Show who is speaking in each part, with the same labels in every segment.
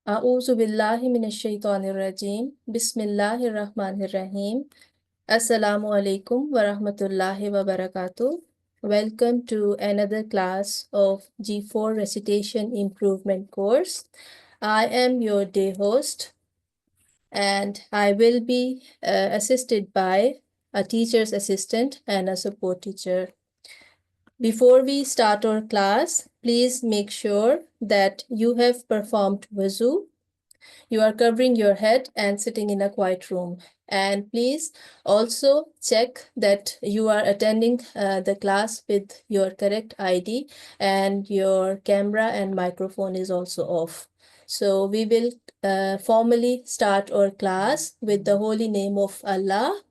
Speaker 1: A'udhu billahi minash shaitanir rajim. Bismillahir rahmanir rahim. Assalamu alaikum wa rahmatullahi wa barakatuh. Welcome to another class of G4 Recitation Improvement course. I am your day host and I will be assisted by a teacher's assistant and a support teacher. Before we start our class, please make sure that you have performed wuzu. You are covering your head and sitting in a quiet room. And please also check that you are attending the class with your correct ID and your camera and microphone is also off. So we will formally start our class with the holy name of Allah.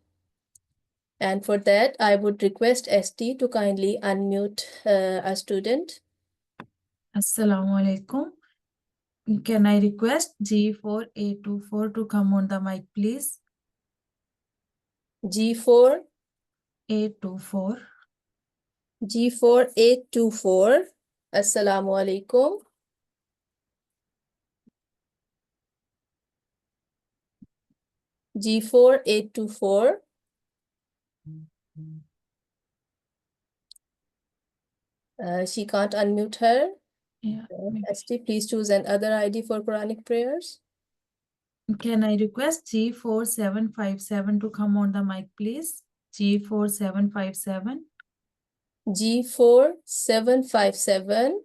Speaker 1: And for that, I would request ST to kindly unmute a student.
Speaker 2: Assalamu alaikum. Can I request G4A24 to come on the mic, please?
Speaker 1: G4,
Speaker 2: A24.
Speaker 1: G4824. Assalamu alaikum. G4824. She can't unmute her.
Speaker 2: Yeah.
Speaker 1: ST, please choose another ID for Quranic prayers.
Speaker 2: Can I request G4757 to come on the mic, please? G4757.
Speaker 1: G4757.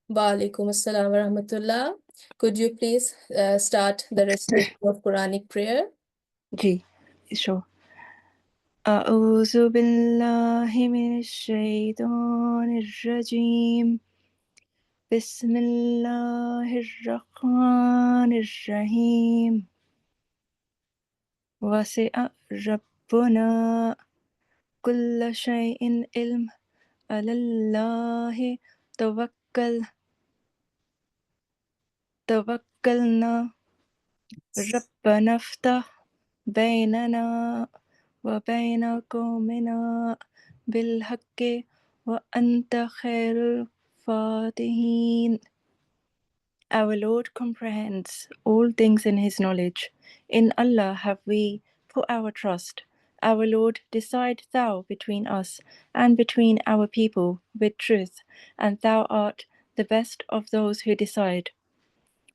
Speaker 1: Wa alaikum assalam wa rahmatullah. Could you please start the recitation of Quranic prayer?
Speaker 3: Ji sure. أعوذ بالله من الشيطان الرجيم بسم الله الرحمن الرحيم وسع ربنا كل شيء علم على الله توكلنا ربنا افتح بيننا وبين قومنا بالحق وأنت خير الفاتحين. Our Lord comprehends all things in His knowledge. In Allah have we put our trust. Our Lord, decide Thou between us and between our people with truth, and Thou art the best of those who decide.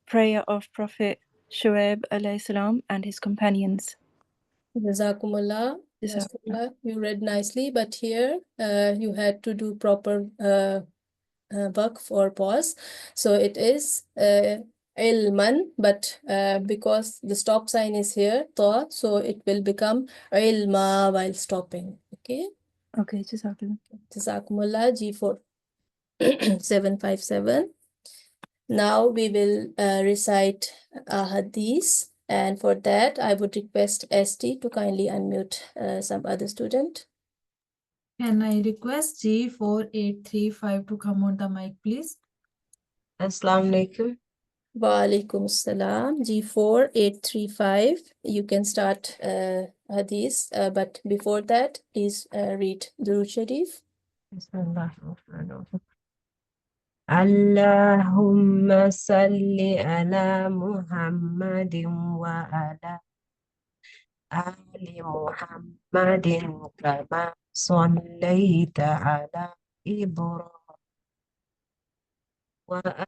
Speaker 3: Prayer of Prophet Shuaib alayhi salam and his companions.
Speaker 1: Jazakumullah. Jazakumullah. You read nicely, but here you had to do proper waqf or pause. So it is ilman, but because the stop sign is here, ta, so it will become ilma while stopping. Okay.
Speaker 3: Okay, Jazakallah.
Speaker 1: Jazakumullah. G4 757. Now we will recite a hadith, and for that I would request ST to kindly unmute some other student.
Speaker 2: Can I request G4835 to come on the mic, please?
Speaker 4: Assalamu alaikum.
Speaker 1: Wa alaikum salam. G4835. You can start hadith, but before that, please read Durood Sharif.
Speaker 4: Bismillahirrahmanirrahim. Allahumma salli ala Muhammadin wa ala ali Muhammadin kama sallaita ala Ibrahim wa ala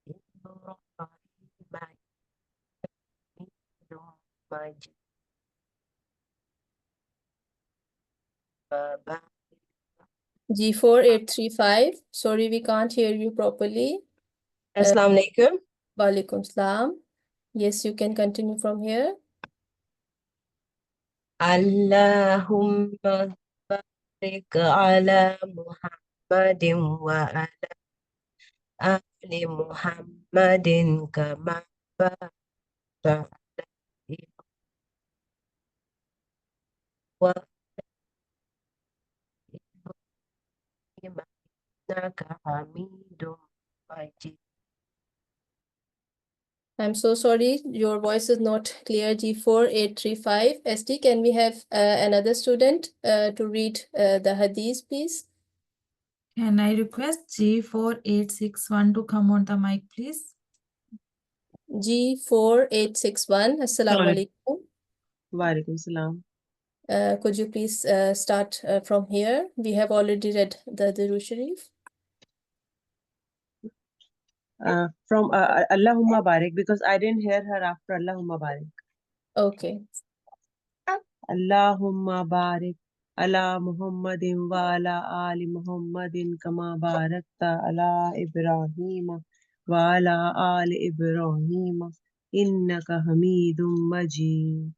Speaker 4: Ibrahim Hamidum Majid.
Speaker 1: G4835. Sorry, we can't hear you properly.
Speaker 4: Assalamu alaikum.
Speaker 1: Wa alaikum salam. Yes, you can continue from here.
Speaker 4: Allahumma barik ala Muhammadin wa ala ali Muhammadin kama barakta ala Ibrahim wa Ibrahim innaka Hamidum Majid.
Speaker 1: I'm so sorry, your voice is not clear. G4835. ST, can we have another student to read the hadith, please?
Speaker 2: Can I request G4861 to come on the mic, please?
Speaker 1: G4861, Assalamu alaikum.
Speaker 5: Walaikum salam.
Speaker 1: Could you please start from here? We have already read the Durood Sharif.
Speaker 5: From Allahumma barik, because I didn't hear her after Allahumma barik.
Speaker 1: Okay.
Speaker 5: Allahumma barik ala Muhammadin wa ala ali Muhammadin kama barakta ala Ibrahim wa ala ali Ibrahim innaka hamidum majid.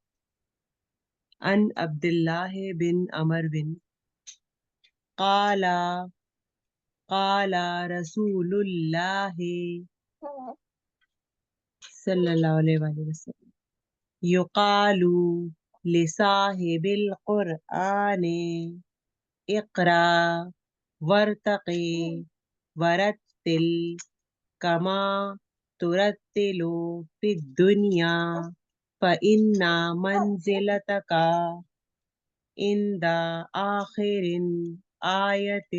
Speaker 5: An Abdullah bin Amr bin qala Rasulullah sallallahu alayhi wa sallam yuqalu lisahibil Qur'ani اقرأ وارتقي ورتل كما ترتل في الدنيا فإن منزلتك عند آخر آية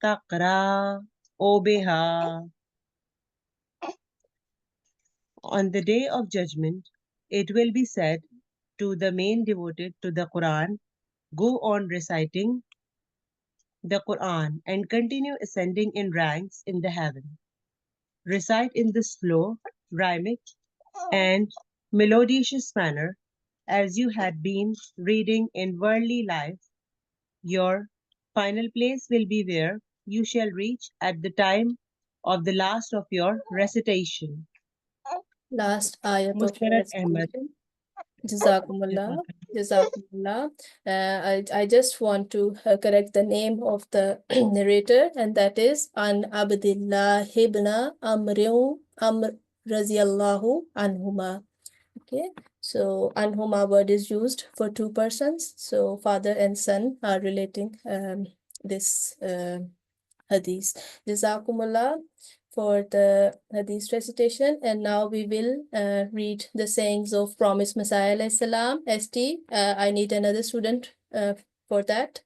Speaker 5: تقرأ بها. On the day of judgment, it will be said to the men devoted to the Quran, go on reciting the Quran and continue ascending in ranks in the heaven. Recite in this slow, rhythmic, and melodious manner as you had been reading in worldly life. Your final place will be where you shall reach at the time of the last of your recitation.
Speaker 1: Last ayat of your
Speaker 5: Mushtarak Ahmed.
Speaker 1: recitation. Jazakumullah. Jazakumullah. I just want to correct the name of the narrator, and that is An Abdillah ibn Amr Raziyallahu Anhuma. Okay, so Anhuma word is used for two persons. So father and son are relating this hadith. Jazakumullah for the hadith recitation, and now we will read the sayings of Promised Messiah alayhi salam. ST, I need another student for that.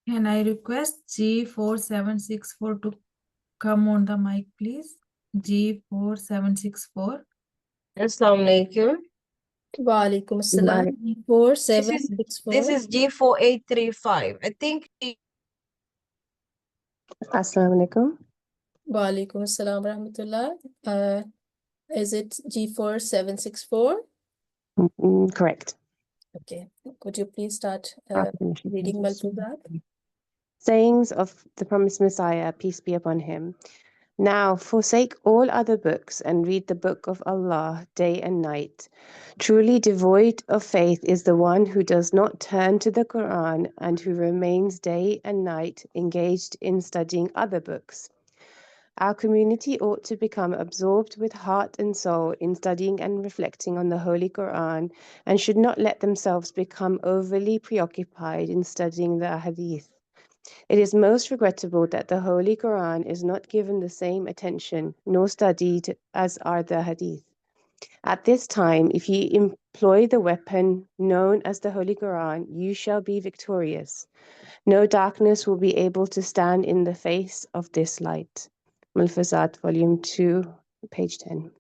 Speaker 2: Can I request G4764 to come on the mic, please? G4764.
Speaker 4: Assalamu alaikum.
Speaker 1: Wa alaikum assalam. 4764.
Speaker 4: This is G4835. I think
Speaker 6: Assalamu alaikum.
Speaker 1: Wa alaikum assalam wa rahmatullah. Is it G4764?
Speaker 6: Correct.
Speaker 1: Okay, could you please start
Speaker 6: After the National
Speaker 1: reading
Speaker 6: Census.
Speaker 1: Mal-Fudat?
Speaker 6: Sayings of the promised Messiah, peace be upon him. Now forsake all other books and read the book of Allah day and night. Truly devoid of faith is the one who does not turn to the Quran and who remains day and night engaged in studying other books. Our community ought to become absorbed with heart and soul in studying and reflecting on the Holy Quran and should not let themselves become overly preoccupied in studying the Hadith. It is most regrettable that the Holy Quran is not given the same attention nor studied as are the Hadith. At this time, if you employ the weapon known as the Holy Quran, you shall be victorious. No darkness will be able to stand in the face of this light. Mulfazat, Volume 2, page 10.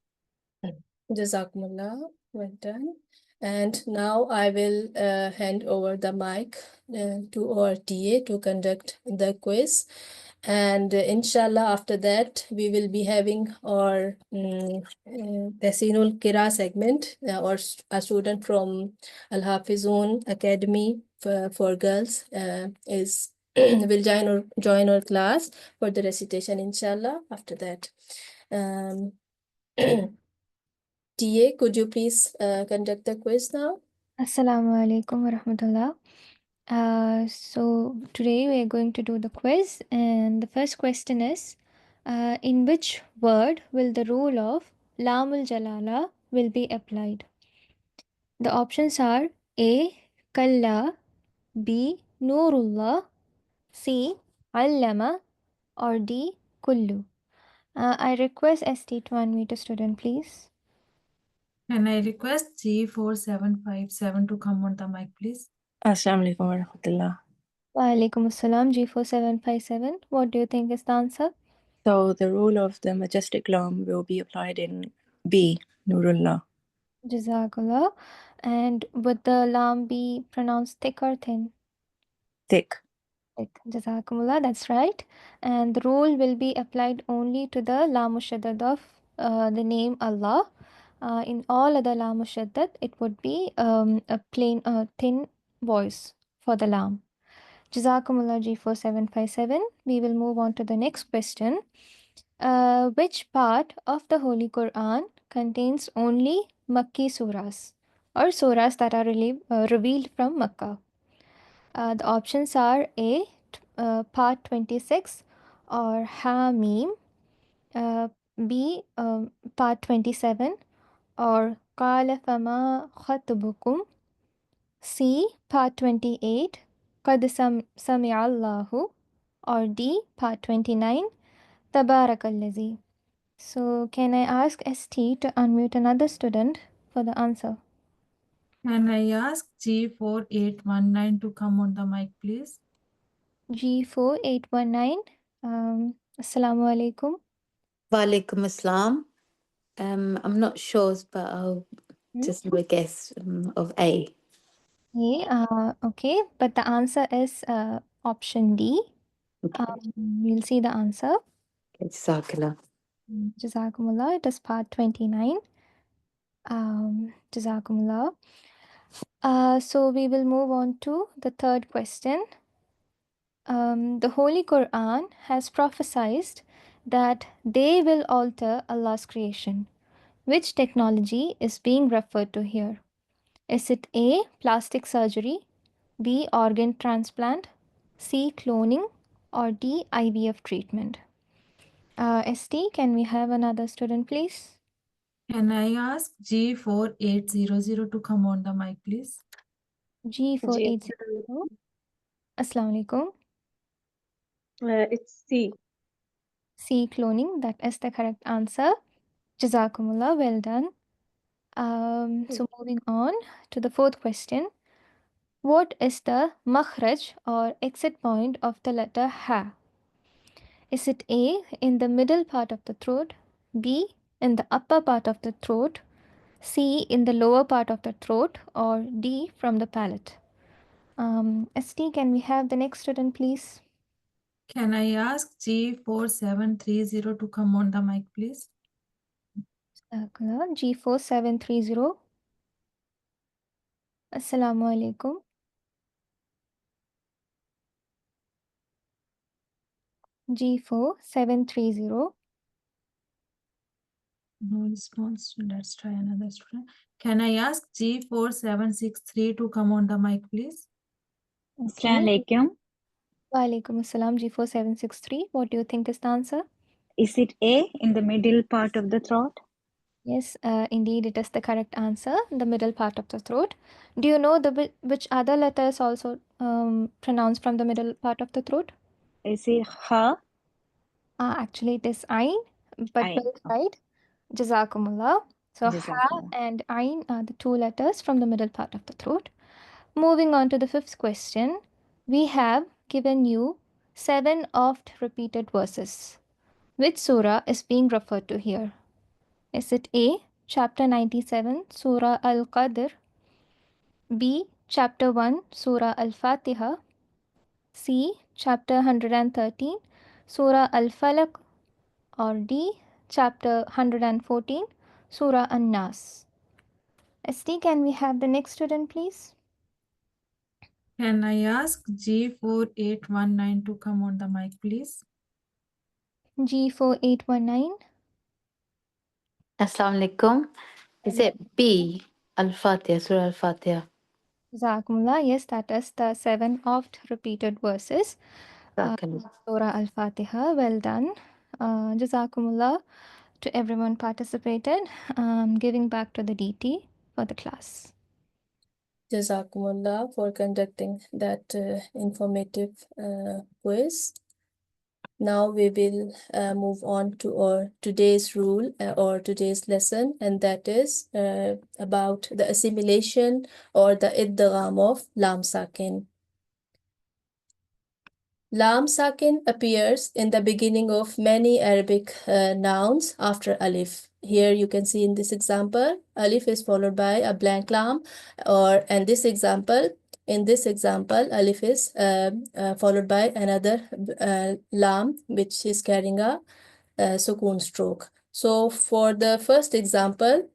Speaker 1: Jazakumullah, well done. And now I will hand over the mic to our TA to conduct the quiz. And inshallah, after that, we will be having our Tahsinul Qira segment, or a student from Al-Hafizun Academy for girls is will join our class for the recitation, inshallah, after that. TA, could you please conduct the quiz now?
Speaker 7: Assalamu alaikum wa rahmatullah. So today we are going to do the quiz, and the first question is, in which word will the rule of Lamul Jalala will be applied? The options are A. Kalla, B. Nurullah, C. Allama, or D. Kullu. I request ST to unmute a student, please.
Speaker 2: Can I request G4757 to come on the mic, please?
Speaker 3: Assalamu alaikum wa rahmatullah.
Speaker 7: Walaikum assalam, G4757. What do you think is the answer?
Speaker 3: So the rule of the Majestic Lam will be applied in B, Nurullah.
Speaker 7: Jazakallah. And would the lam be pronounced thick or thin?
Speaker 3: Thick.
Speaker 7: Thick. Jazakumullah, that's right. And the rule will be applied only to the lam mushaddad of the name Allah. In all other lam mushaddad, it would be a plain, thin voice for the lam. Jazakumullah G4757. We will move on to the next question. Which part of the Holy Quran contains only Makki surahs or surahs that are revealed from Makkah? The options are A, part 26 or Ha Mim, B, part 27 or Qala Fama Khatbukum, C, part 28, Qad Sami'allahu, or D, part 29, Tabarakallazi. So, can I ask ST to unmute another student for the answer?
Speaker 2: Can I ask G4819 to come on the mic, please?
Speaker 7: G4819. Assalamu alaikum.
Speaker 8: Walaikum assalam. I'm not sure, but I'll just do a guess of A.
Speaker 7: Okay, but the answer is option D.
Speaker 8: Okay.
Speaker 7: We'll see the answer.
Speaker 8: Jazakallah.
Speaker 7: Jazakumullah. It is part 29. Jazakumullah. So we will move on to the third question. The Holy Quran has prophesied that they will alter Allah's creation. Which technology is being referred to here? Is it A, plastic surgery, B, organ transplant, C, cloning, or D, IVF treatment? ST, can we have another student, please?
Speaker 2: Can I ask G4800 to come on the mic, please?
Speaker 7: G4800. Assalamu alaikum.
Speaker 6: It's C.
Speaker 7: C, cloning. That is the correct answer. Jazakumullah. Well done. So moving on to the fourth question. What is the makhraj or exit point of the letter Ha? Is it A, in the middle part of the throat, B, in the upper part of the throat, C, in the lower part of the throat, or D, from the palate? ST, can we have the next student, please?
Speaker 2: Can I ask G4730 to come on the mic, please?
Speaker 7: G4730. Assalamu alaikum. G4730.
Speaker 2: No response. Let's try another student. Can I ask G4763 to come on the mic, please?
Speaker 7: Okay.
Speaker 9: Assalamualaikum.
Speaker 7: Walaikum assalam. G4763. What do you think is the answer?
Speaker 9: Is it A, in the middle part of the throat?
Speaker 7: Yes, indeed, it is the correct answer, the middle part of the throat. Do you know which other letter is also pronounced from the middle part of the throat?
Speaker 9: Is it Ha?
Speaker 7: Actually, it is Ain, but
Speaker 9: Ain.
Speaker 7: well right. Jazakumullah. So, Ha
Speaker 9: Jazakallah.
Speaker 7: and Ain are the two letters from the middle part of the throat. Moving on to the fifth question, we have given you 7 oft repeated verses. Which surah is being referred to here? Is it A, chapter 97, Surah Al-Qadr, B, chapter 1, Surah Al-Fatiha, C, chapter 113, Surah Al-Falaq, or D, chapter 114, Surah An-Nas? ST, can we have the next student, please?
Speaker 2: Can I ask G4819 to come on the mic, please?
Speaker 7: G4819.
Speaker 8: Assalamu alaikum. Is it B, Al-Fatiha, Surah Al-Fatiha?
Speaker 7: Jazakumullah. Yes, that is the 7 oft repeated verses.
Speaker 8: Jazakallah.
Speaker 7: Surah Al-Fatiha. Well done. Jazakumullah to everyone participated. Giving back to the DT for the class.
Speaker 1: Jazakumullah for conducting that informative quiz. Now we will move on to our today's rule or today's lesson, and that is about the assimilation or the idgham of Lam Sakin. Lam Sakin appears in the beginning of many Arabic nouns after alif. Here you can see in this example, alif is followed by a blank lam, in this example, alif is followed by another lam, which is carrying a sukun stroke. So for the first example,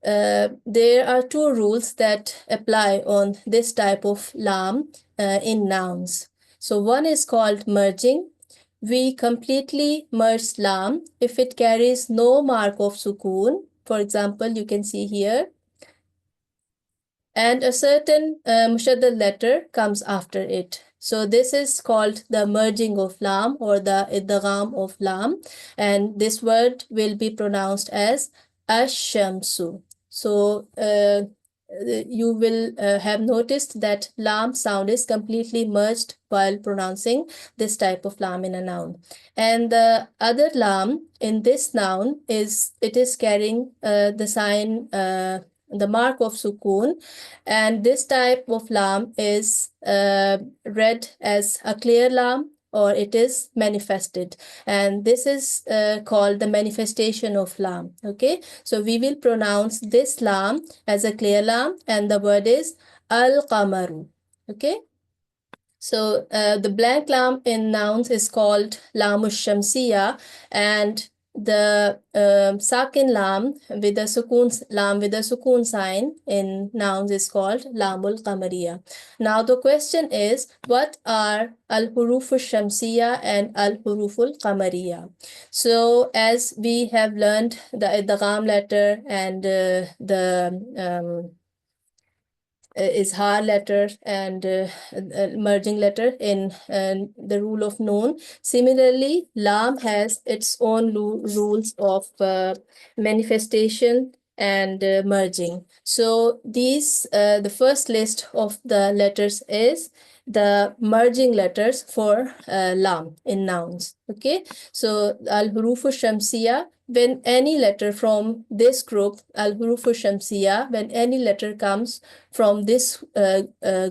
Speaker 1: there are two rules that apply on this type of lam in nouns. So one is called merging. We completely merge lam if it carries no mark of sukun. For example, you can see here, and a certain mushaddad letter comes after it. So this is called the merging of lam or the idgham of lam, and this word will be pronounced as ash-shamsu. So you will have noticed that lam sound is completely merged while pronouncing this type of lam in a noun. And the other lam in this noun is carrying the sign, the mark of sukun, and this type of lam is read as a clear lam, or it is manifested, and this is called the manifestation of lam. Okay, so we will pronounce this lam as a clear lam, and the word is al-qamaru. Okay, so the blank lam in nouns is called lamush shamsiya, and the sakin lam with the sukun sign in nouns is called lamul qamariya. Now the question is, what are al huruful shamsiya and al huruful qamariya? So as we have learned the idgham letter and the izhar letter and merging letter in the rule of noon. Similarly, lam has its own rules of manifestation and merging. So these, the first list of the letters is the merging letters for lam in nouns. Okay, so al-hurufu shamsiya, when any letter from this group, al-hurufu shamsiya, when any letter comes from this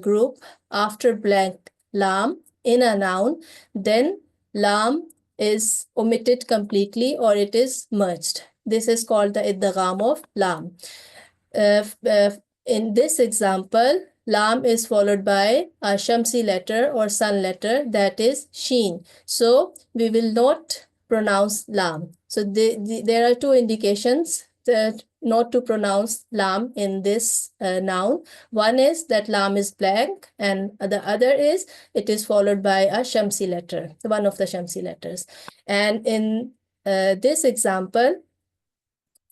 Speaker 1: group after blank lam in a noun, then lam is omitted completely or it is merged. This is called the idgham of lam. In this example, lam is followed by a shamsi letter or sun letter, that is sheen. So we will not pronounce lam. So there are two indications that not to pronounce lam in this noun. One is that lam is blank, and the other is it is followed by a shamsi letter, one of the shamsi letters. And in this example,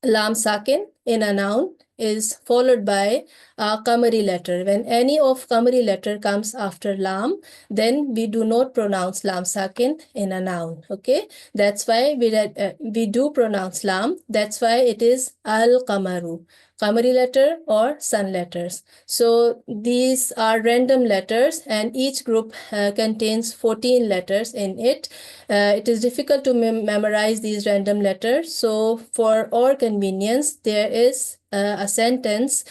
Speaker 1: lam sakin in a noun is followed by a qamari letter. When any of qamari letter comes after lam, then we do not pronounce lam sakin in a noun. Okay, that's why we do pronounce lam. That's why it is al-qamaru, qamari letter or sun letters. So these are random letters, and each group contains 14 letters in it. It is difficult to memorize these random letters. So for our convenience, there is a sentence,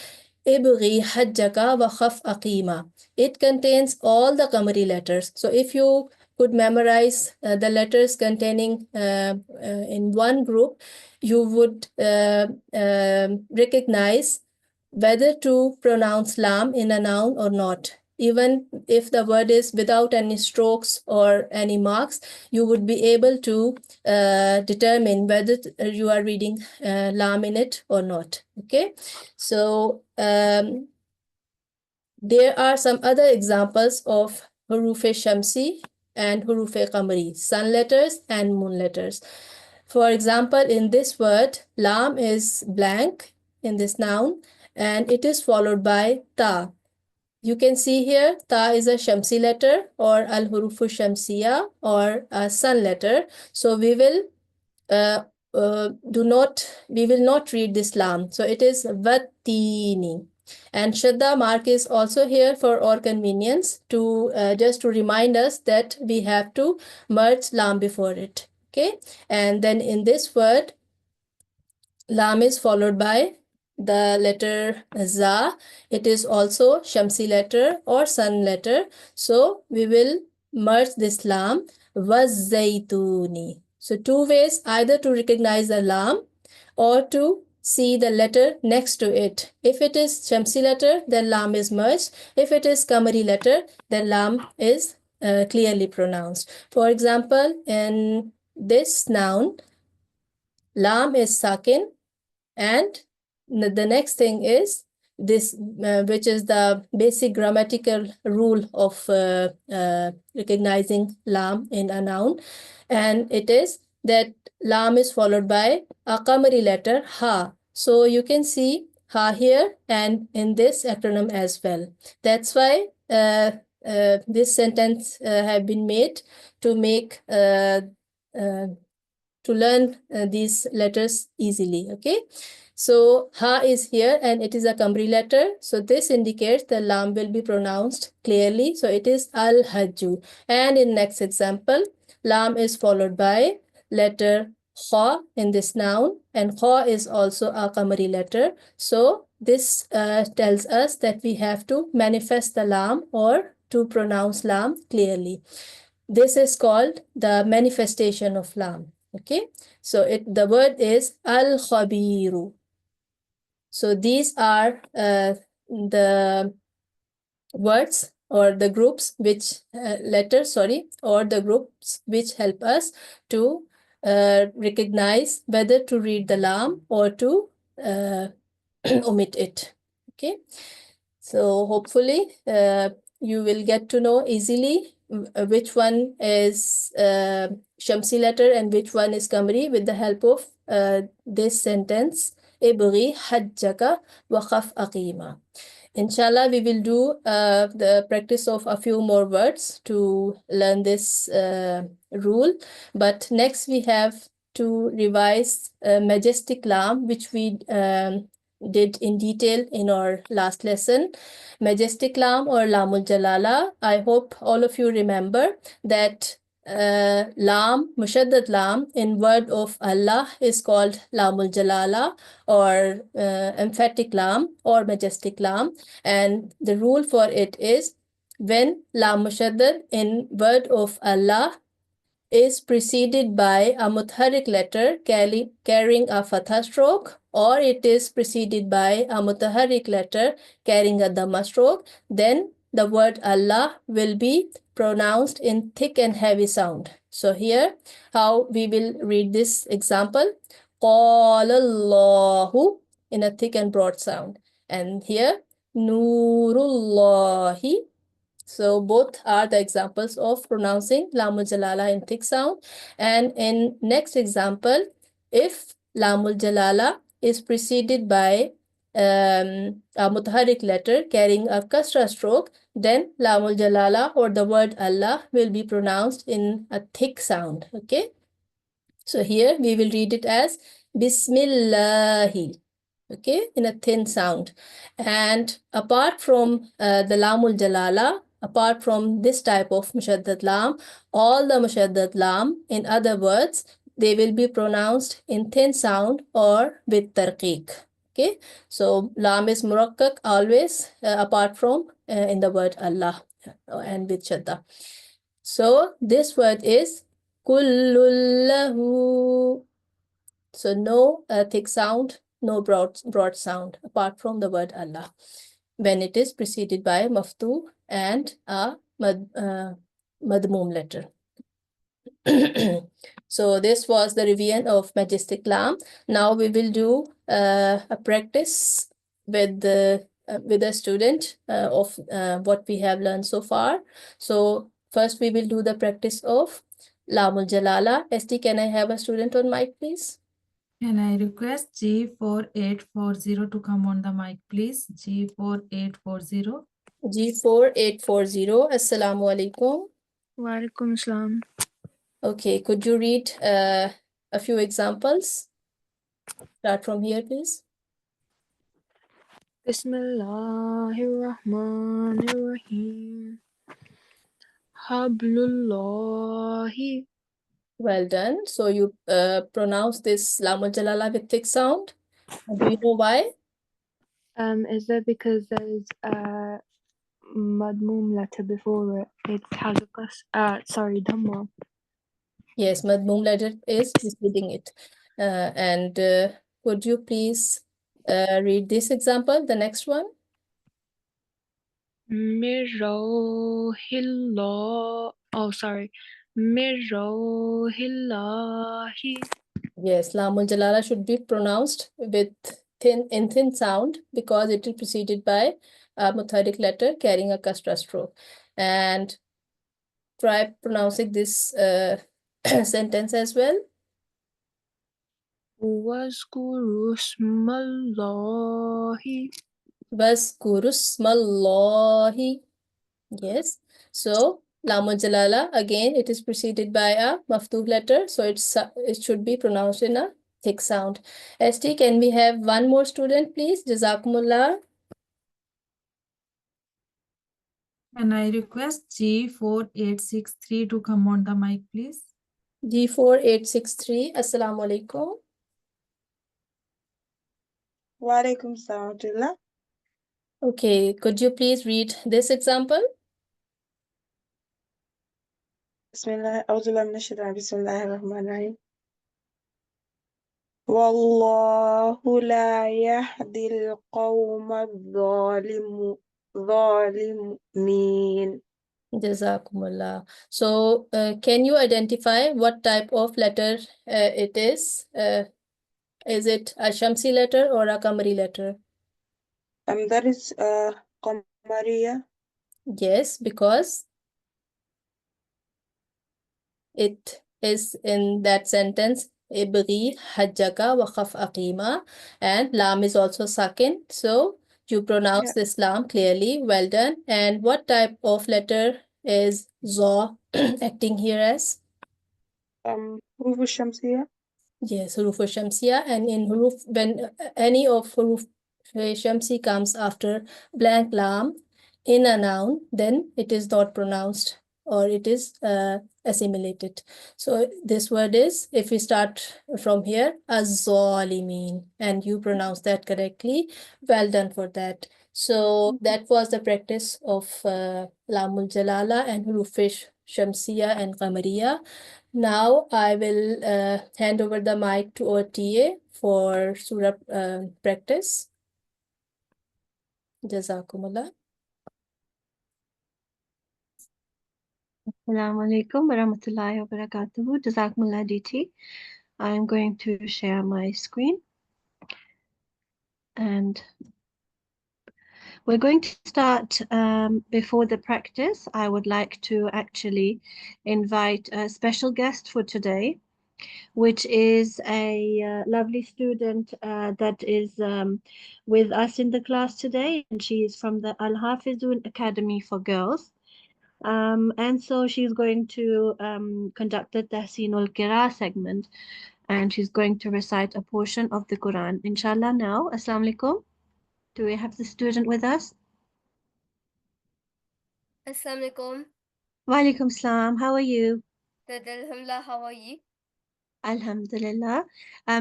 Speaker 1: ibghi hajjaka wa khaf aqima. It contains all the qamari letters. So if you could memorize the letters containing in one group, you would recognize whether to pronounce lam in a noun or not. Even if the word is without any strokes or any marks, you would be able to determine whether you are reading lam in it or not. Okay, so there are some other examples of hurufe shamsi and hurufe qamari, sun letters and moon letters. For example, in this word, lam is blank in this noun, and it is followed by ta. You can see here, ta is a shamsi letter or al-hurufu shamsiya or a sun letter. So we will not read this lam. So it is vattini. And shadda mark is also here for our convenience, to just to remind us that we have to merge lam before it. Okay, and then in this word, lam is followed by the letter za. It is also shamsi letter or sun letter. So we will merge this lam, was-zaytuni. So two ways, either to recognize the lam or to see the letter next to it. If it is Shamsi letter, then lam is merged. If it is Qamari letter, then lam is clearly pronounced. For example, in this noun, lam is sakin, and the next thing is this, which is the basic grammatical rule of recognizing lam in a noun, and it is that lam is followed by a Qamari letter ha. So you can see ha here and in this acronym as well. That's why this sentence have been made to make to learn these letters easily. Okay, so ha is here and it is a Qamari letter, so this indicates the lam will be pronounced clearly, so it is al-hajju. And in next example, lam is followed by letter kha in this noun, and kha is also a Qamari letter, so this tells us that we have to manifest the lam or to pronounce lam clearly. This is called the manifestation of lam. Okay, so the word is al-khabiru. So these are the words or the groups which or the groups which help us to recognize whether to read the lam or to omit it. Okay, so hopefully you will get to know easily which one is Shamsi letter and which one is Qamari with the help of this sentence, Ibghi hajjaka wa khaf aqima. Inshallah, we will do the practice of a few more words to learn this rule. But next we have to revise Majestic Lam, which we did in detail in our last lesson. Majestic Lam or Lamul Jalala. I hope all of you remember that lam, mushaddad lam in word of Allah is called Lamul Jalala or emphatic lam or majestic lam, and the rule for it is when lam mushaddad in word of Allah is preceded by a mutharrik letter carrying a fatha stroke, or it is preceded by a mutaharrik letter carrying a dhamma stroke, then the word Allah will be pronounced in thick and heavy sound. So here, how we will read this example, Qala Allahu in a thick and broad sound. And here, Nurullahi. So both are the examples of pronouncing Lamul Jalala in thick sound. And in next example, if Lamul Jalala is preceded by a mutaharrik letter carrying a kasra stroke, then Lamul Jalala or the word Allah will be pronounced in a thick sound. Okay, so here we will read it as Bismillahi. Okay, in a thin sound. And apart from the Lamul Jalala, apart from this type of mushaddad lam, all the mushaddad lam, in other words, they will be pronounced in thin sound or with tarqiq. Okay, so lam is murakkak always, apart from in the word Allah and with shadda. So this word is kullullahu. So no thick sound, no broad sound, apart from the word Allah, when it is preceded by maftu and a madmum letter. So this was the revision of Majestic Lam. Now we will do a practice with the student of what we have learned so far. So first we will do the practice of Lamul Jalala. ST, can I have a student on mic, please?
Speaker 2: Can I request G4840 to come on the mic, please? G4840.
Speaker 1: G4840. Assalamu alaikum.
Speaker 3: Wa alaikum assalam.
Speaker 1: Okay, could you read a few examples? Start from here, please.
Speaker 3: Bismillahirrahmanirrahim. Hablullahi.
Speaker 1: Well done. So you pronounce this Lamul Jalala with thick sound. Do you know why?
Speaker 3: Is that because there's madmum letter before it. It has a dhamma.
Speaker 1: Yes, madmum letter is preceding it. Could you please read this example, the next one?
Speaker 3: Mirrohillah. Oh, sorry. Mirrohillahi.
Speaker 1: Yes, Lamul Jalala should be pronounced with thin sound because it is preceded by a mutharrik letter carrying a kasra stroke. And try pronouncing this sentence as well.
Speaker 3: Wazkuru smallahi.
Speaker 1: Wazkuru smallahi. Yes. So Lamul Jalala, again, it is preceded by a maftuh letter. So it should be pronounced in a thick sound. ST, can we have one more student, please? Jazakumullah.
Speaker 2: Can I request G4863 to come on the mic, please?
Speaker 1: G4863. Assalamu alaikum.
Speaker 10: Wa alaikum salam.
Speaker 1: Okay, could you please read this example?
Speaker 10: Bismillah, A'udhu minash shaitanir Bismillahir Rahmanir Rahim. Wallahu la yahdil qawma zalimin.
Speaker 1: Jazakumullah. So, can you identify what type of letter it is? Is it a Shamsi letter or a Qamari letter?
Speaker 10: That is Qamariya.
Speaker 1: Yes, because it is in that sentence, Ibghi hajjaka wa khaf aqima, and Lam is also Sakin. So, you pronounce this Lam clearly. Well done. And what type of letter is Za acting here as?
Speaker 10: Huruf Shamsiya.
Speaker 1: Yes, huruf shamsiya, and in huruf, when any of huruf shamsi comes after blank lam in a noun, then it is not pronounced or it is assimilated. So this word is, if we start from here, az-zalimin, and you pronounce that correctly. Well done for that. So that was the practice of Lamul Jalala and huruf shamsiya and qamariya. Now I will hand over the mic to our TA for surah practice. Jazakumullah.
Speaker 9: Assalamu alaikum wa rahmatullahi wa barakatuhu. Jazakumullah DT. I'm going to share my screen. And we're going to start before the practice. I would like to actually invite a special guest for today, which is a lovely student that is with us in the class today. And she is from the Al-Hafizun Academy for Girls. And so she's going to conduct the Tahsinul-Qira segment, and she's going to recite a portion of the Quran. Inshallah now. Assalamu alaikum. Do we have the student with us?
Speaker 11: Assalamu alaikum.
Speaker 9: Wa alaikum salam. How are you?
Speaker 11: Good, alhamdulillah. How are you?
Speaker 9: Alhamdulillah.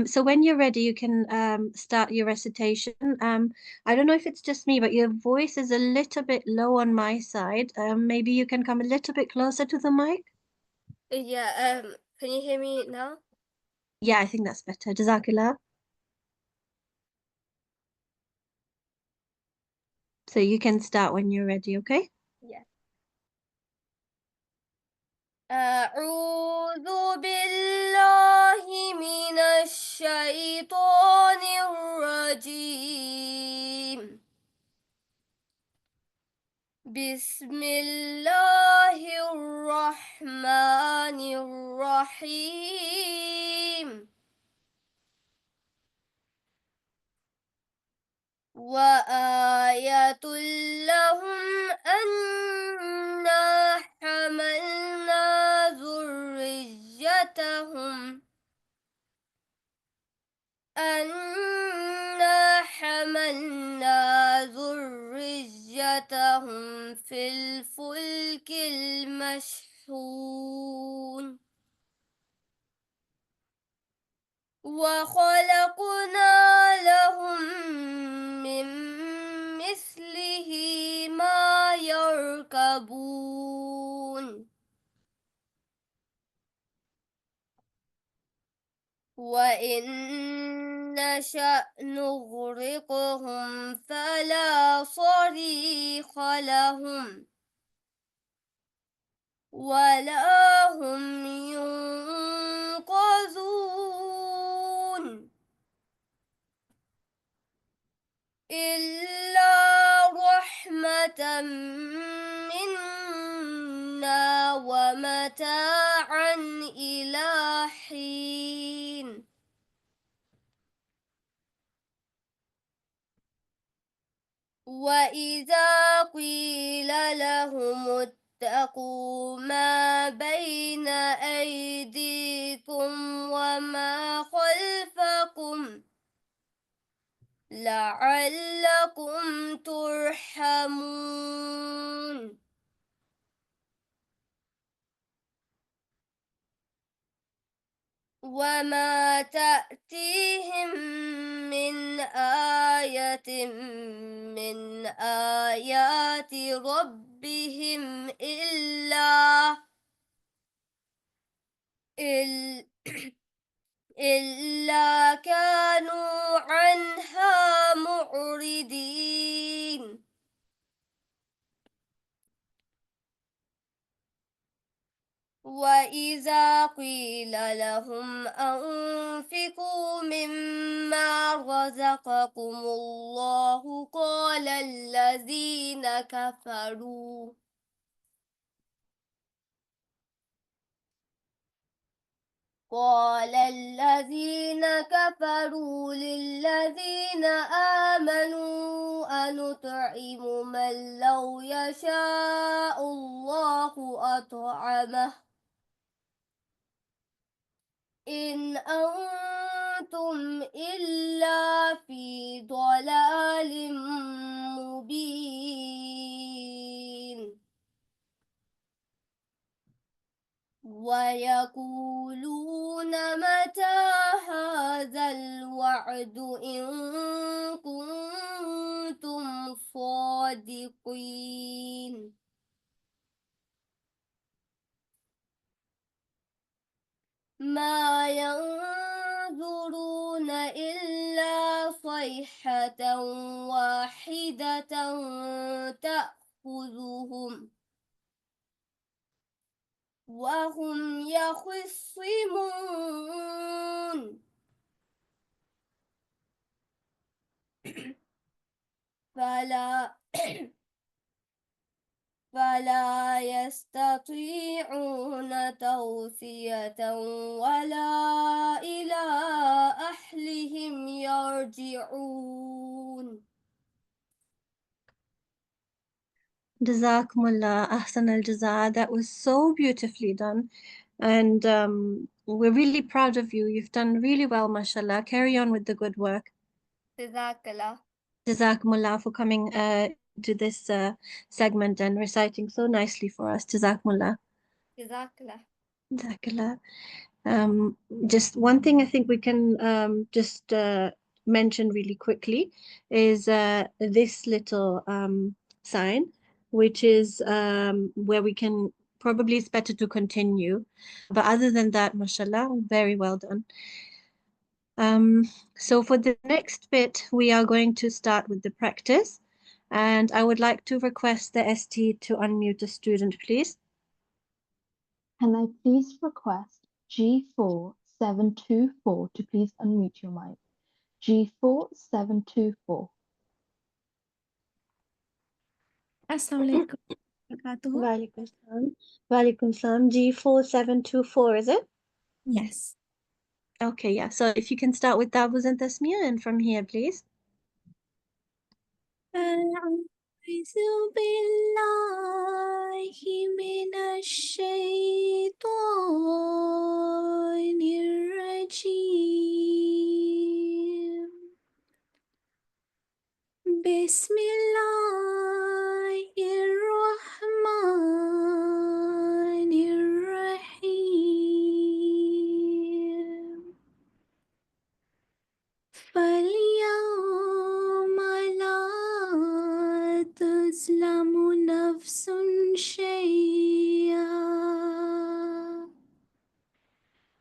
Speaker 9: So when you're ready, you can start your recitation. I don't know if it's just me, but your voice is a little bit low on my side. Maybe you can come a little bit closer to the mic.
Speaker 11: Yeah, can you hear me now?
Speaker 9: Yeah, I think that's better. Jazakallah. So you can start when you're ready, okay?
Speaker 11: Yeah. أعوذ بالله من الشيطان الرجيم. بسم الله الرحمن الرحيم. وآية لهم أنا حملنا ذريتهم في الفلك المشحون وخلقنا لهم من مثله ما يركبون يكذبون وإن نشأ نغرقهم فلا صريخ لهم ولا هم ينقذون إلا رحمة منا ومتاعا إلى حين وإذا قيل لهم اتقوا ما بين أيديكم وما خلفكم لعلكم ترحمون وما تأتيهم من آية من آيات ربهم إلا كانوا عنها معرضين وإذا قيل لهم أنفقوا مما رزقكم الله قال الذين كفروا للذين آمنوا أنطعم من لو يشاء الله أطعمه إن أنتم إلا في ضلال مبين ويقولون متى هذا الوعد إن كنتم صادقين ما ينظرون إلا صيحة واحدة تأخذهم وهم يخصمون فلا يستطيعون توصية ولا إلى أهلهم يرجعون.
Speaker 9: Jazakumullah, ahsan al-jaza. That was so beautifully done. And we're really proud of you. You've done really well, mashallah. Carry on with the good work.
Speaker 11: Jazakallah.
Speaker 9: Jazakumullah for coming to this segment and reciting so nicely for us. Jazakumullah.
Speaker 11: Jazakallah.
Speaker 9: Jazakallah. Just one thing I think we can just mention really quickly is this little sign, which is where we can probably it's better to continue. But other than that, mashallah, very well done. So for the next bit, we are going to start with the practice. And I would like to request the ST to unmute the student, please.
Speaker 12: Can I please request G4724 to please unmute your mic? G4724.
Speaker 2: Assalamu alaikum. Barakatuhu.
Speaker 9: Walaikum salam. Walaikum salam. G4724, is it?
Speaker 2: Yes.
Speaker 9: Okay, yeah. So if you can start with Tabuz and Tasmiyah and from here, please.
Speaker 2: أعوذ بالله من الشيطان الرجيم بسم الله الرحمن الرحيم فاليوم لا تظلم نفس شيئا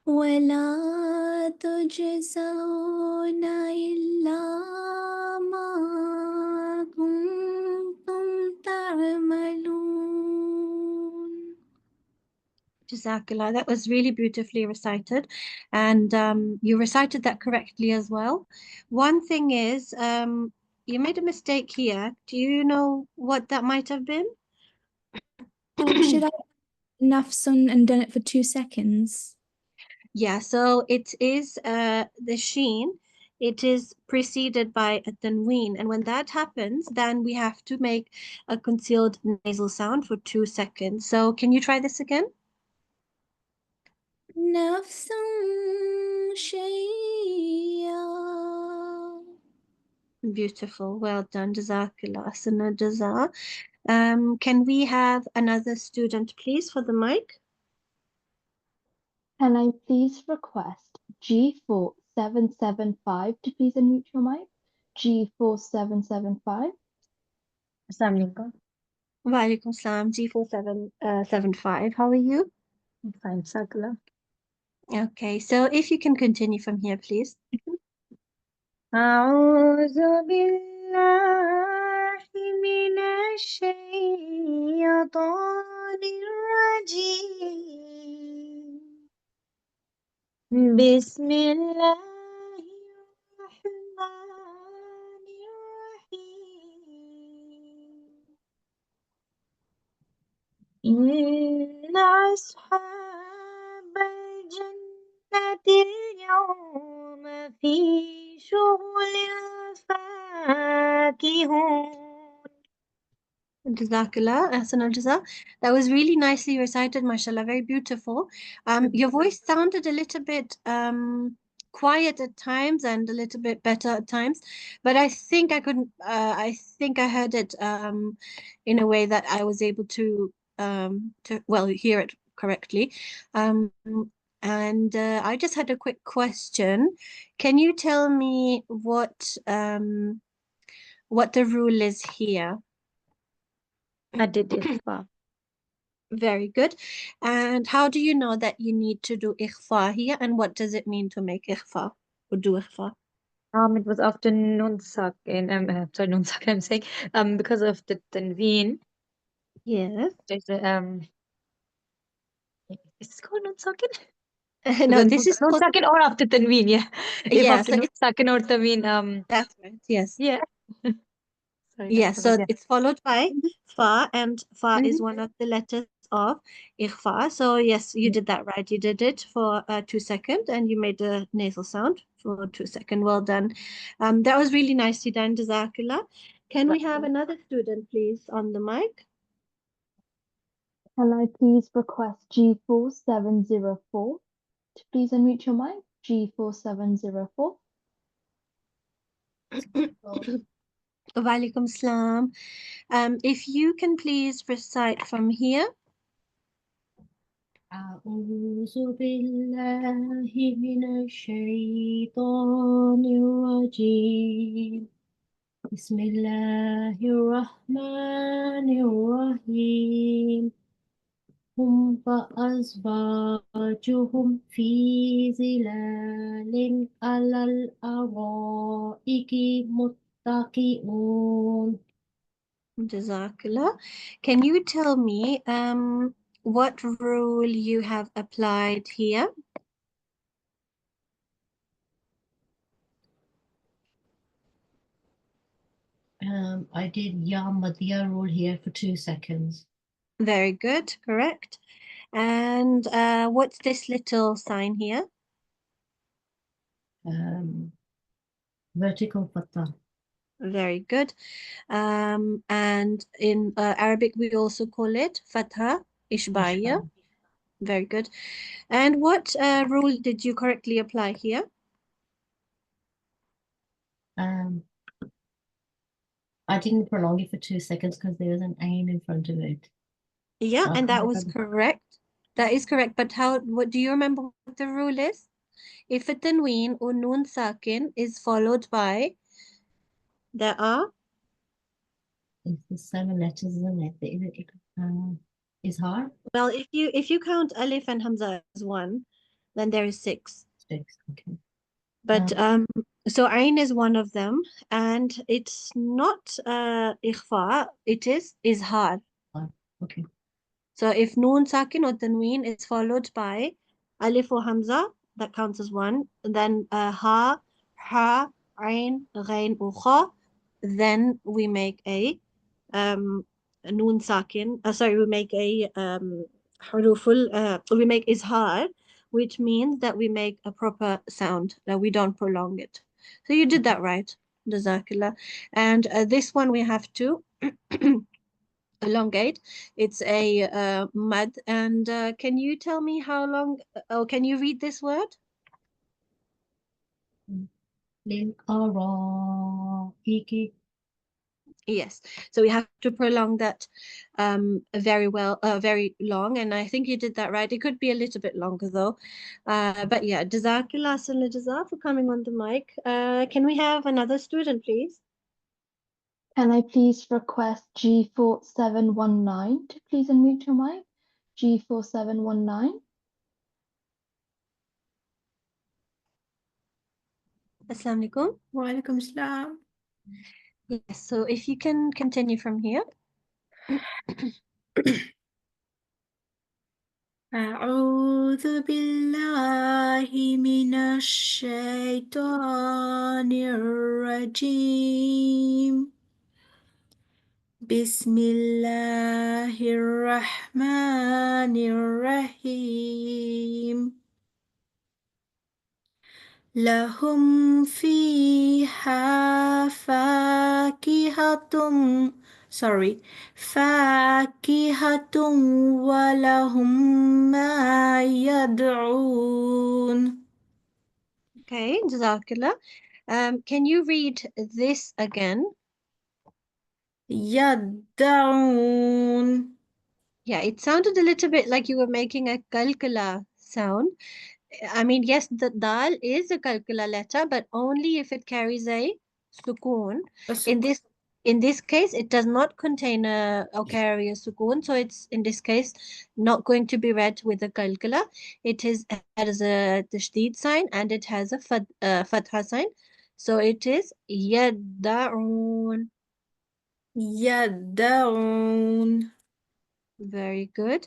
Speaker 13: ولا تجزون إلا ما كنتم تعملون.
Speaker 9: Jazakallah. That was really beautifully recited, and you recited that correctly as well. One thing is, you made a mistake here. Do you know what that might have been?
Speaker 13: Should I nafsun and done it for 2 seconds?
Speaker 9: Yeah, so it is the sheen. It is preceded by a tanween, and when that happens, then we have to make a concealed nasal sound for 2 seconds. So can you try this again?
Speaker 13: نفس شيئا.
Speaker 9: Beautiful. Well done. Jazakallah. Ahsana jaza. Can we have another student, please, for the mic?
Speaker 12: Can I please request G4775 to please unmute your mic? G4775.
Speaker 14: Assalamualaikum.
Speaker 9: Wa alaikum salam. G4775. How are you?
Speaker 14: I'm fine, Sakala.
Speaker 9: Okay, so if you can continue from here, please.
Speaker 14: أعوذ بالله من الشيطان الرجيم بسم الله الرحمن الرحيم إن أصحاب الجنة اليوم في شغل فاكهون.
Speaker 9: Jazakallah, Ahsan al-Jaza. That was really nicely recited, mashallah, very beautiful. Your voice sounded a little bit quiet at times and a little bit better at times, but I think I think I heard it in a way that I was able to well hear it correctly. And I just had a quick question. Can you tell me what the rule is here?
Speaker 14: I did ikhfa.
Speaker 9: Very good. And how do you know that you need to do ikhfa here? And what does it mean to make ikhfa or do ikhfa?
Speaker 14: It was after Nun Sakin. Sorry, Nun Sakin. I'm saying because of the tanween.
Speaker 9: Yes.
Speaker 14: There's a Is this called Nun Sakin?
Speaker 9: No, this is
Speaker 14: Nun Sakin or after tanween. Yeah. If
Speaker 9: yeah.
Speaker 14: after
Speaker 9: So
Speaker 14: Nun
Speaker 9: it's
Speaker 14: Sakin or tanween.
Speaker 9: that's right. Yes.
Speaker 14: Yeah. Sorry, I
Speaker 9: Yeah.
Speaker 14: forgot.
Speaker 9: So
Speaker 14: Yeah.
Speaker 9: it's followed by fa, and fa is
Speaker 14: Mhm.
Speaker 9: one of the letters of ikhfa. So yes, you did that right. You did it for 2 seconds, and you made a nasal sound for 2 seconds. Well done. That was really nicely done, Jazakallah. Can we have another student, please, on the mic?
Speaker 12: Can I please request G4704 to please unmute your mic? G4704.
Speaker 9: Walaikum salam. If you can please recite from here.
Speaker 15: أعوذ بالله من الشيطان الرجيم بسم الله الرحمن الرحيم هم وأزواجهم في ظلال على الأرائك متكئون.
Speaker 9: Jazakallah. Can you tell me what rule you have applied here?
Speaker 15: I did Ya Madhya rule here for 2 seconds.
Speaker 9: Very good, correct. And what's this little sign here?
Speaker 15: Vertical fatha.
Speaker 9: Very good. And in Arabic, we also call it fatha ishbaiya. Very good. And what rule did you correctly apply here?
Speaker 15: I didn't prolong it for 2 seconds because there was an ain in front of it.
Speaker 9: Yeah,
Speaker 15: I
Speaker 9: and that was
Speaker 15: can't
Speaker 9: correct. That is correct. But what do you remember what the rule is? If a tanween or noon sakin is followed by, there are
Speaker 15: It's the 7 letters, isn't it? Is hard.
Speaker 9: well, if you count alif and hamza as one, then there is 6.
Speaker 15: 6. Okay.
Speaker 9: But so Ain is one of them, and it's not ikhfa, it is izhar.
Speaker 15: Okay.
Speaker 9: So if Noon Sakin or Tanween is followed by Alif or Hamza, that counts as 1. Then Ha, Ha, Ain, Ghain, or Kha, then we make a Noon Sakin. Sorry, we make a we make Izhar, which means that we make a proper sound, that we don't prolong it. So you did that right, Jazakallah. And this one we have to elongate. It's a mud. And can you tell me how long? Oh, can you read this word?
Speaker 15: Lil-Qur'an.
Speaker 9: Yes. So we have to prolong that very well, very long. And I think you did that right. It could be a little bit longer though. But yeah, Jazakallah Jaza for coming on the mic. Can we have another student, please?
Speaker 12: Can I please request G4719 to please unmute your mic? G4719.
Speaker 9: Assalamu alaikum.
Speaker 16: Wa alaikum assalam.
Speaker 9: Yes, so if you can continue from here.
Speaker 16: أعوذ بالله من الشيطان الرجيم بسم الله الرحمن الرحيم لهم فيها فاكهة ولهم ما يدعون.
Speaker 9: Okay, Jazakallah. Can you read this again?
Speaker 16: يدعون.
Speaker 9: Yeah, it sounded a little bit like you were making a kalkala sound. I mean, yes, the dal is a kalkala letter, but only if it carries a sukoon. In this case, it does not contain or carry a sukoon, so it's in this case not going to be read with a kalkala. It has a tashdid sign and it has a fatha sign, so it is yaddaun.
Speaker 16: يدعون.
Speaker 9: Very good.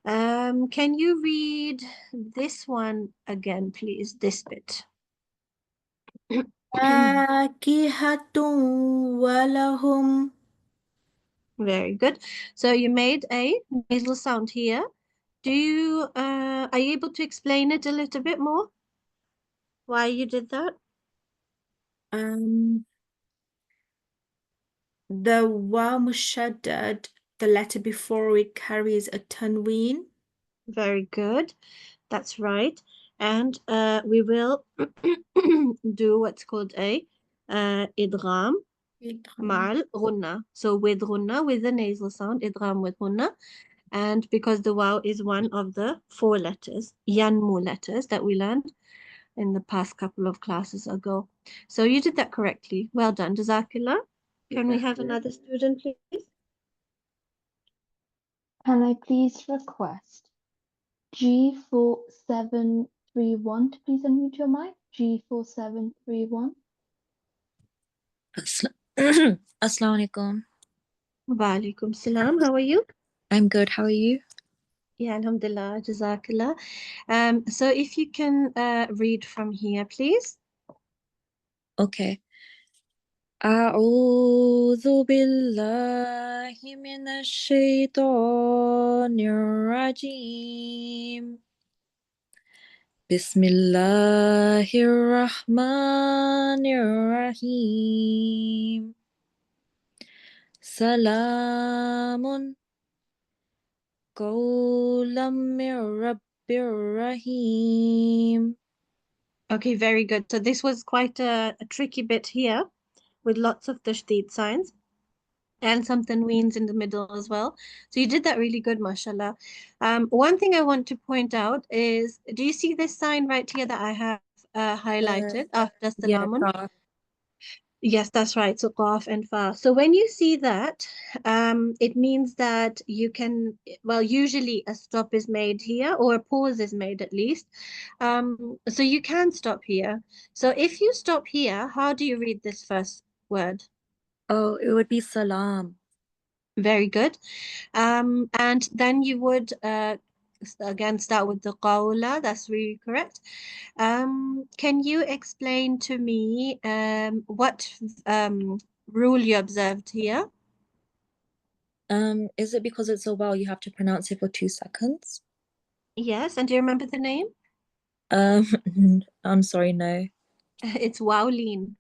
Speaker 9: Can you read this one again, please? This bit.
Speaker 16: فاكهة ولهم.
Speaker 9: Very good. So you made a nasal sound here. Do you are you able to explain it a little bit more? Why you did that?
Speaker 16: The waw mushaddad, the letter before it carries a tanween.
Speaker 9: Very good. That's right. And we will do what's called a idgham ma'al ghunna. So with ghunna, with the nasal sound, idgham with ghunna. And because the waw is one of the 4 letters, yanmu letters that we learned in the past couple of classes ago. So you did that correctly. Well done, Jazakallah. Can we have another student, please?
Speaker 12: Can I please request G4731 to please unmute your mic? G4731.
Speaker 17: Assalamu alaikum.
Speaker 9: Wa alaikum salam. How are you?
Speaker 17: I'm good. How are you?
Speaker 9: Yeah, alhamdulillah, Jazakallah. So if you can read from here, please.
Speaker 17: Okay. أعوذ بالله من الشيطان الرجيم بسم الله الرحمن الرحيم سلام قولا من رب رحيم.
Speaker 9: Okay, very good. So this was quite a tricky bit here with lots of tashdid signs and some tanweens in the middle as well. So you did that really good, mashallah. One thing I want to point out is, do you see this sign right here that I have highlighted after salamun? Yes, that's right. So qaf and fa. So when you see that, it means that you can, well, usually a stop is made here or a pause is made at least. So you can stop here. So if you stop here, how do you read this first word?
Speaker 17: Oh, it would be salam.
Speaker 9: Very good. And then you would again start with the qawla. That's really correct. Can you explain to me what rule you observed here?
Speaker 17: Is it because it's a vowel you have to pronounce it for 2 seconds?
Speaker 9: Yes, and do you remember the name?
Speaker 17: I'm sorry, no.
Speaker 9: It's wawlin.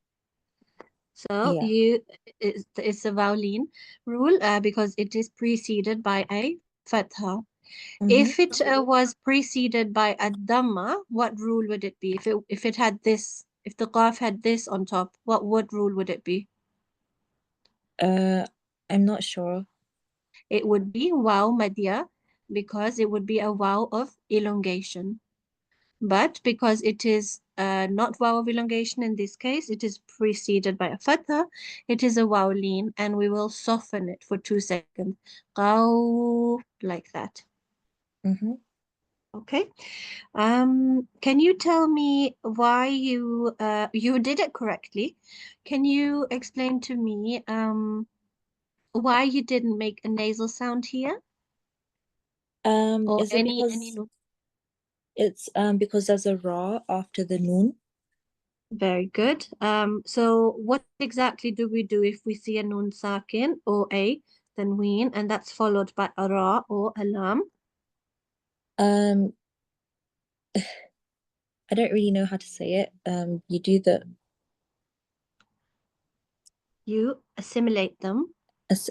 Speaker 9: So
Speaker 17: Yeah.
Speaker 9: it's a vowelin rule because it is preceded by a fatha. If it was preceded by a dhamma, what rule would it be? If it had this, if the qaf had this on top, what rule would it be?
Speaker 17: I'm not sure.
Speaker 9: It would be waw madya because it would be a waw of elongation. But because it is not waw of elongation in this case, it is preceded by a fatha, it is a waw lean, and we will soften it for 2 seconds. Qaw, like that. Okay. Can you tell me why you did it correctly? Can you explain to me why you didn't make a nasal sound here? Or
Speaker 17: Is it because it's because there's a ra after the noon?
Speaker 9: Very good. So what exactly do we do if we see a noon sakin or a tanween and that's followed by a ra or a lam?
Speaker 17: I don't really know how to say it. You do the
Speaker 9: You assimilate them.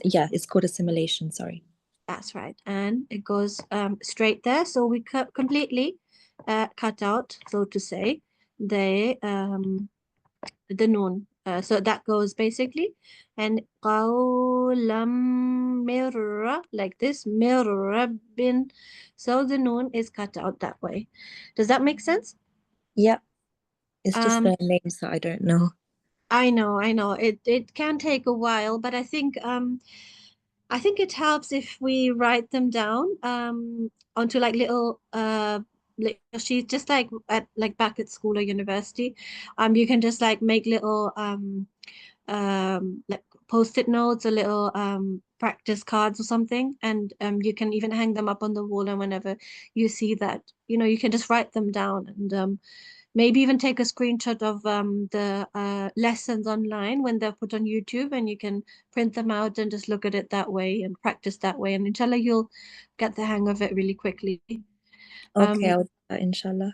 Speaker 17: yeah, it's called assimilation, sorry.
Speaker 9: That's right. And it goes straight there. So we completely cut out, so to say, the noon. So that goes basically, and qawlam mirra, like this, mirrabin. So the noon is cut out that way. Does that make sense?
Speaker 17: Yeah. It's just the names that I don't know.
Speaker 9: I know. It can take a while, but I think it helps if we write them down onto like little sheets, just like back at school or university. You can just like make little like post-it notes or little practice cards or something, and you can even hang them up on the wall, and whenever you see that, you can just write them down, and maybe even take a screenshot of the lessons online when they're put on YouTube, and you can print them out and just look at it that way and practice that way, and inshallah you'll get the hang of it really quickly.
Speaker 17: Okay, I'll do that, inshallah.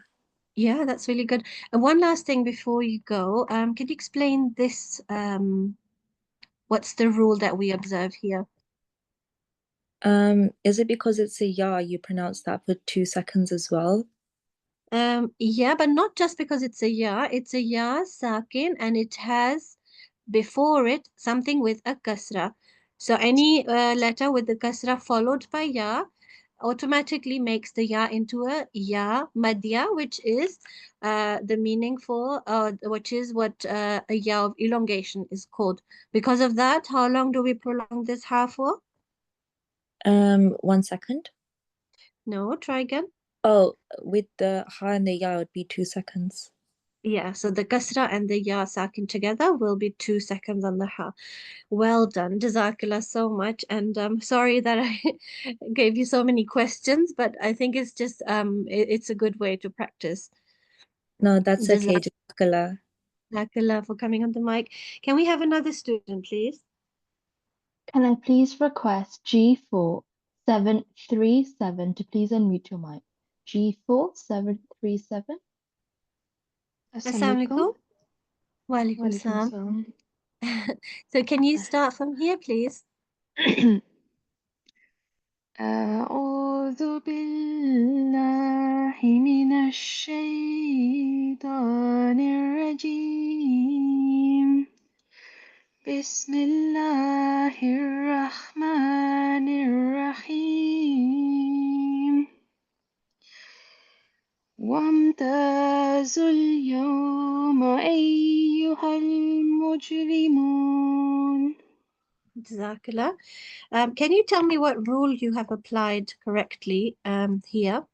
Speaker 9: Yeah, that's really good. And one last thing before you go, can you explain this what's the rule that we observe here?
Speaker 17: Is it because it's a ya, you pronounce that for 2 seconds as well?
Speaker 9: Yeah, but not just because it's a ya sakin, and it has before it something with a kasra. So any letter with the kasra followed by ya automatically makes the ya into a ya madya, which is the meaning for which is what a ya of elongation is called. Because of that, how long do we prolong this ha for?
Speaker 17: 1 second.
Speaker 9: No, try again.
Speaker 17: Oh, with the ha and the ya, it would be 2 seconds.
Speaker 9: Yeah, so the kasra and the ya sakin together will be 2 seconds on the ha. Well done, Jazakallah so much. And I'm sorry that I gave you so many questions, but I think it's just it's a good way to practice.
Speaker 17: No, that's okay, Jazakallah.
Speaker 9: Jazakallah for coming on the mic. Can we have another student, please?
Speaker 12: Can I please request G4737 to please unmute your mic? G4737.
Speaker 9: Assalamu alaikum. Wa alaikum salam. So can you start from here, please?
Speaker 12: أعوذ بالله من الشيطان الرجيم بسم الله الرحمن الرحيم وامتازوا اليوم أيها المجرمون.
Speaker 9: Jazakallah. Can you tell me what rule you have applied correctly here?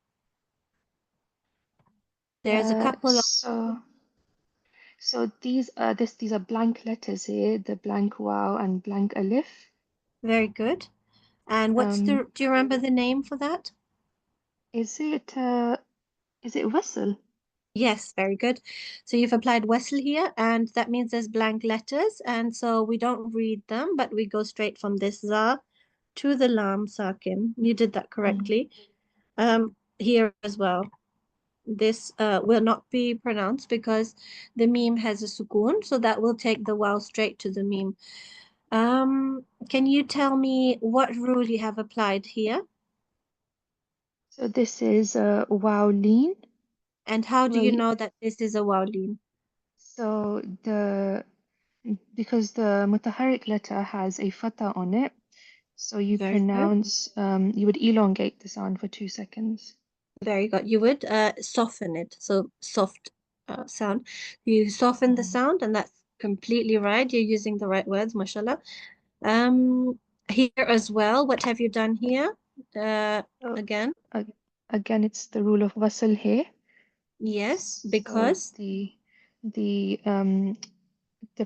Speaker 9: There's a couple of
Speaker 12: So these are blank letters here, the blank wow and blank alif.
Speaker 9: very good. And what's do you remember the name for that?
Speaker 12: Is it whistle?
Speaker 9: Yes, very good. So you've applied whistle here, and that means there's blank letters, and so we don't read them, but we go straight from this za to the lam sakin. You did that correctly. Here as well. This will not be pronounced because the meme has a sukoon, so that will take the wow straight to the meme. Can you tell me what rule you have applied here?
Speaker 12: So this is wow lean.
Speaker 9: And how do you
Speaker 12: Well,
Speaker 9: know that this is a wow lean?
Speaker 12: So because the mutaharrik letter has a fatha on it, so you
Speaker 9: Very good.
Speaker 12: pronounce you would elongate the sound for 2 seconds.
Speaker 9: Very good. You would soften it, so soft sound. You soften the sound, and that's completely right. You're using the right words, mashallah. Here as well, what have you done here? Again?
Speaker 12: Again, it's the rule of wasl here.
Speaker 9: Yes,
Speaker 12: So
Speaker 9: because
Speaker 12: the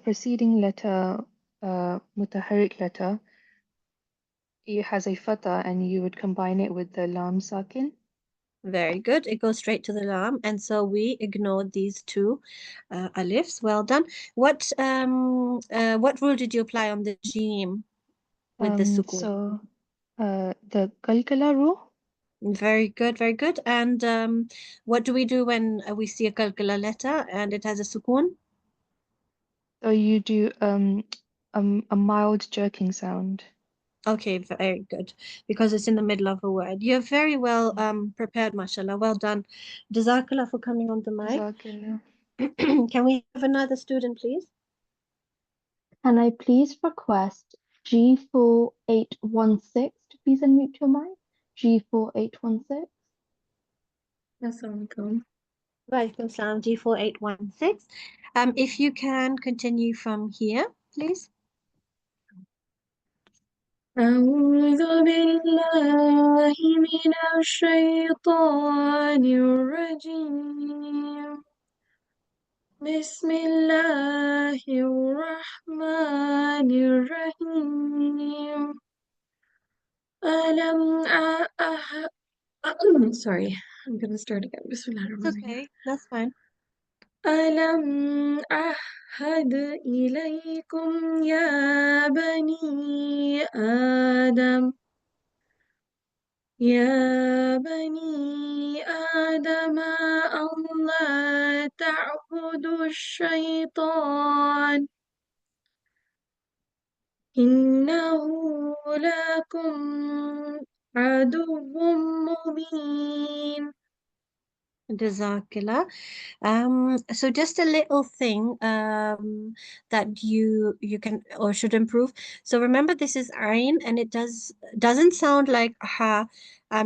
Speaker 12: preceding letter, mutaharrik letter, it has a fatha, and you would combine it with the lam sakin.
Speaker 9: very good. It goes straight to the lam, and so we ignored these two alifs. Well done. What rule did you apply on the jim with the sukun?
Speaker 12: So the kalkala rule.
Speaker 9: Very good, very good. And what do we do when we see a kalkala letter and it has a sukun?
Speaker 12: So you do a mild jerking sound.
Speaker 9: Okay, very good. Because it's in the middle of a word. You're very well prepared, mashallah. Well done. Jazakallah for coming on the mic.
Speaker 12: Jazakallah.
Speaker 9: Can we have another student, please?
Speaker 12: Can I please request G4816 to please unmute your mic? G4816.
Speaker 9: Assalamualaikum. Walaikum salam, G4816. If you can continue from here, please.
Speaker 18: أعوذ بالله من الشيطان الرجيم بسم الله الرحمن الرحيم ألم sorry, I'm gonna start again.
Speaker 9: It's okay, that's fine.
Speaker 18: ألم أعهد إليكم يا بني آدم ألا تعبدوا الشيطان إنه لكم عدو مبين.
Speaker 9: Jazakallah. So just a little thing that you can or should improve. So remember, this is ayn, and it doesn't sound like ha.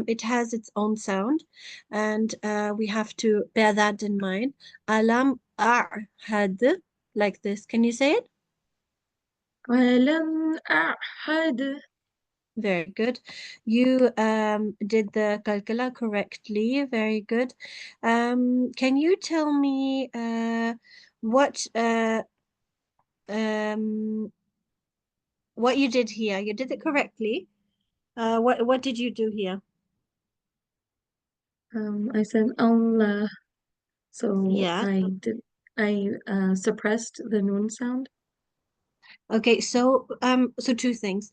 Speaker 9: It has its own sound, and we have to bear that in mind. Alam a'had, like this. Can you say it?
Speaker 18: ألم أعهد.
Speaker 9: Very good. You did the kalkala correctly. Very good. Can you tell me what you did here? You did it correctly. What did you do here?
Speaker 18: I said Allah, so
Speaker 9: Yeah.
Speaker 18: I suppressed the noon sound.
Speaker 9: Okay, so two things.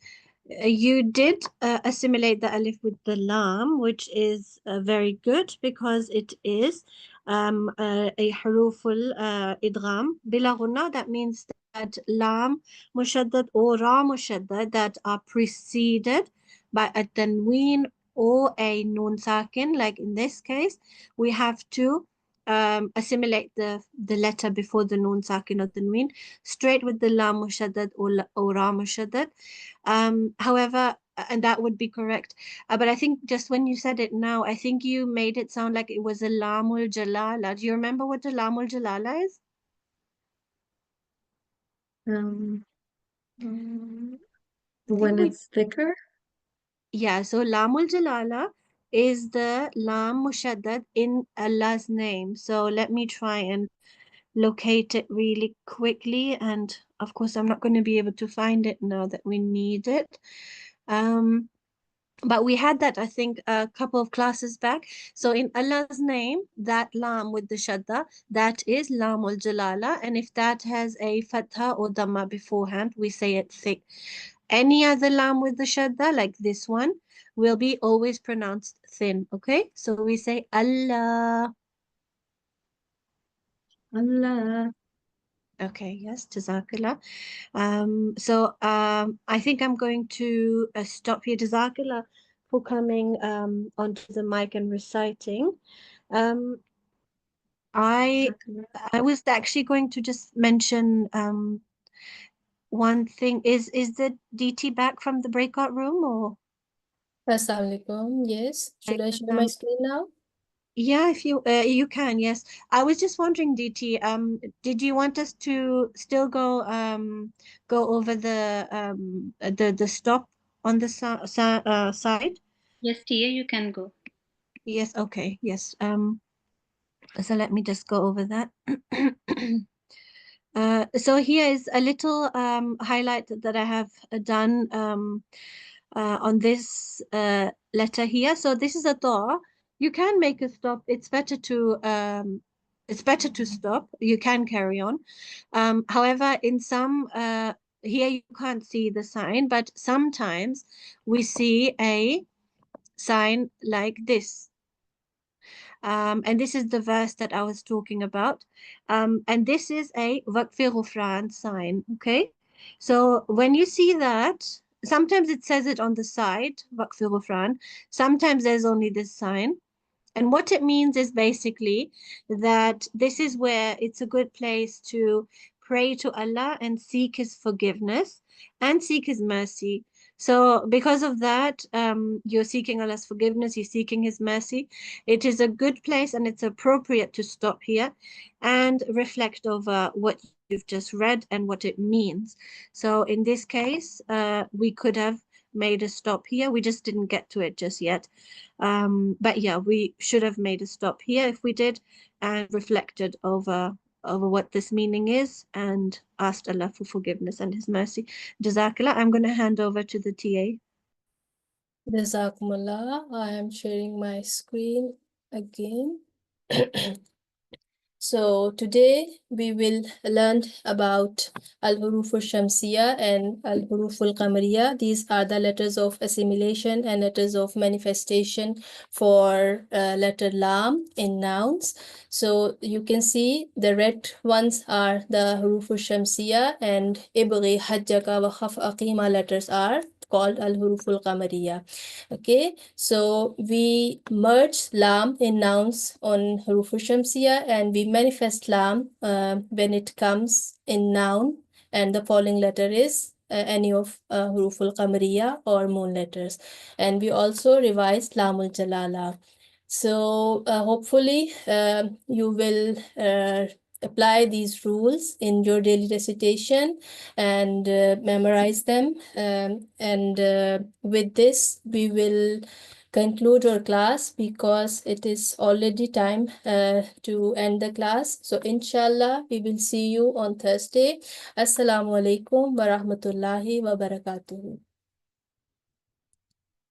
Speaker 9: You did assimilate the alif with the lam, which is very good because it is a haruful idgham bila ghunna. That means that lam mushaddad or ra mushaddad that are preceded by a tanween or a nun sakin. Like in this case, we have to assimilate the letter before the nun sakin or tanween straight with the lam mushaddad or ra mushaddad. However, and that would be correct. But I think just when you said it now, I think you made it sound like it was a Lamul Jalala. Do you remember what a Lamul Jalala is?
Speaker 18: When
Speaker 9: we-
Speaker 18: it's thicker?
Speaker 9: Yeah, so Lamul Jalala is the Lam Mushaddad in Allah's name. So let me try and locate it really quickly. And of course, I'm not going to be able to find it now that we need it. But we had that, I think, a couple of classes back. So in Allah's name, that Lam with the Shadda, that is Lamul Jalala. And if that has a Fatha or Dhamma beforehand, we say it thick. Any other Lam with the Shadda, like this one, will be always pronounced thin, okay? So we say Allah.
Speaker 18: Allah.
Speaker 9: Okay, yes, Jazakallah. I think I'm going to stop here. Jazakallah for coming onto the mic and reciting. I was actually going to just mention one thing. Is the DT back from the breakout room or?
Speaker 1: Assalamualaikum. Yes. Should I share my screen now?
Speaker 9: Yeah, if you can, yes. I was just wondering, DT, did you want us to still go over the stop on the side?
Speaker 19: Yes, Tia, you can go.
Speaker 9: Yes, okay, yes. So let me just go over that. So here is a little highlight that I have done on this letter here. So this is a dua. You can make a stop. It's better to stop. You can carry on. However, in some here you can't see the sign, but sometimes we see a sign like this. And this is the verse that I was talking about. And this is a Waqf Ghufran sign, okay? So when you see that, sometimes it says it on the side, Waqf Ghufran, sometimes there's only this sign. And what it means is basically that this is where it's a good place to pray to Allah and seek His forgiveness and seek His mercy. So because of that, you're seeking Allah's forgiveness, you're seeking His mercy. It is a good place and it's appropriate to stop here and reflect over what you've just read and what it means. So in this case, we could have made a stop here. We just didn't get to it just yet. But yeah, we should have made a stop here if we did and reflected over what this meaning is and asked Allah for forgiveness and His mercy. Jazakallah. I'm going to hand over to the TA.
Speaker 1: Jazakumullah. I am sharing my screen again. So today we will learn about Al-Huruf al-Shamsiyya and Al-Huruf al-Qamariyya. These are the letters of assimilation and letters of manifestation for letter Lam in nouns. So you can see the red ones are the Huruf al-Shamsiyya and Ibghi, Hajjaka wa Khaf Aqima letters are called Al-Huruf al-Qamariyya. Okay, so we merge Lam in nouns on Huruf al-Shamsiyya and we manifest Lam when it comes in noun and the following letter is any of Huruf al-Qamariyya or moon letters. And we also revise Lamul Jalala. So hopefully you will apply these rules in your daily recitation and memorize them. And with this, we will conclude our class because it is already time to end the class. So inshallah, we will see you on Thursday. Assalamu alaikum wa rahmatullahi wa barakatuhu.